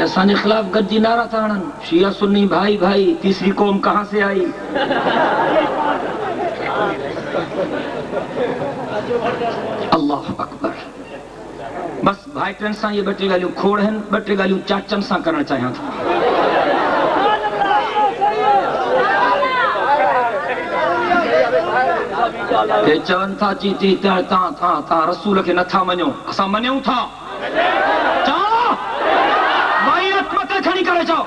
असांजे खिलाफ गद्दी नारा था हणन, शिया सुन्नी भाई भाई, तीसरी कौम कहां से आई। अल्लाह अकबर। बस भाइटनि सां ये ॿ टे ॻाल्हियूं खोड़ आहिनि, ॿ टे ॻाल्हियूं चाचनि सां करणु चाहियां थो। हे चवनि था चीटी तव्हां रसूल खे नथा मञो, असां मञूं था। चओ भाई मथे खणी करे चओ।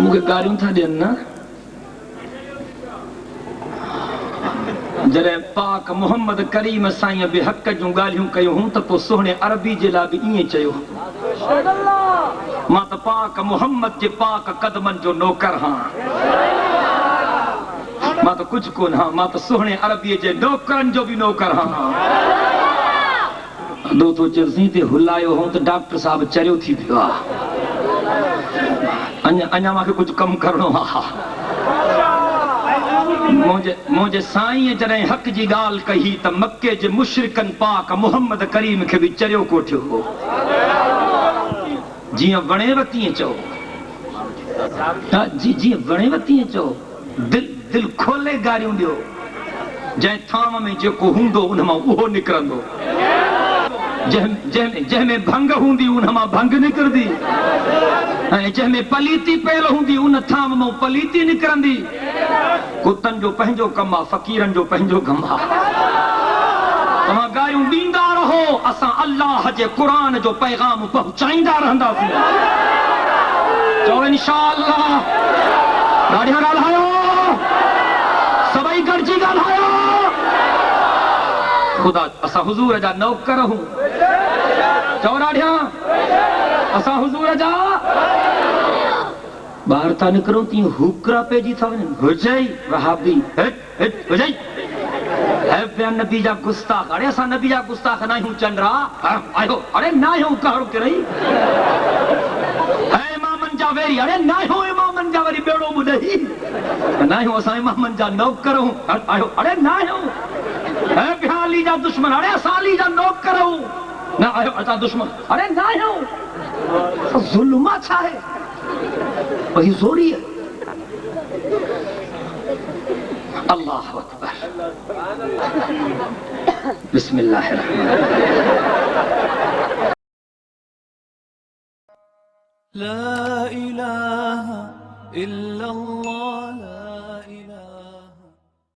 मूंखे गालियूं था ॾियनि न। जॾहिं पाक मोहम्मद करीम साईं बि हक़ जूं ॻाल्हियूं कयूं त पोइ सुहिणे अरबी जे लाइ बि ईअं चयो, मां त पाक मोहम्मद जे पाक कदमनि जो नौकर हां, मां त कुझु कोन हां, मां त सुहिणे अरबीअ जे नौकरनि जो बि नौकर हां। अॾो तो चरसी ते हुलायो हो त डॉक्टर साहब चरियो थी पियो आहे, अञा मूंखे कुझु कमु करणो आहे। मुंहिंजे साईं जॾहिं हक़ जी ॻाल्हि कही त मके जे मुशरिकनि पाक मोहम्मद करीम खे बि चरियो कोठियो हो। जीअं वणेव तीअं चओ, जीअं वणेव तीअं चओ, दिल खोले गारियूं ॾियो। जंहिं थाम में जेको हूंदो उन मां उहो निकिरंदो, जंहिंमें भंग हूंदी उन मां भंग निकिरंदी, ऐं जंहिंमें पलीती पयल हूंदी उन थाम मां पलीती निकिरंदी। कुतनि जो पंहिंजो कमु आहे, फ़क़ीरनि जो पंहिंजो कमु आहे। तव्हां ॻाल्हियूं ॾींदा रहो, असां अल्लाह जे क़ुरान जो पैगाम पहुचाईंदा रहंदासीं। चओ इंशाअल्लाह। ॾाढिया ॻाल्हायो, सभई गॾिजी ॻाल्हायो। ख़ुदा असां हुज़ूर जा नौकर हूं। चओ ॾाढिया, असां हुज़ूर जा ॿाहिरि था निकिरूं तीअं हुकरा पइजी था वञनि। हुजई वहाबी हुजई है नबी जा गुस्ताख। अरे असां नबी जा गुस्ताख न आहियूं। चंद्रा आयो, अरे न आहियूं। कहड़ो किरई है इमामनि जा वेरी। अरे न आहियूं इमामनि जा वरी ॿेड़ो ॿुधई, न आहियूं असां इमामनि जा नौकर हूं। आयो, अरे न आहियूं। है बिहाली जा दुश्मन। अरे असां अली जा नौकर हूं। न आयो असां दुश्मन। अरे न आहियूं। ज़ुल्म छा आहे, वही ज़ोरी है। अल्लाह अकबर। बिस्मिल्लाहिर्रहमानिर्रहीम। ला इलाहा इल्लल्लाह।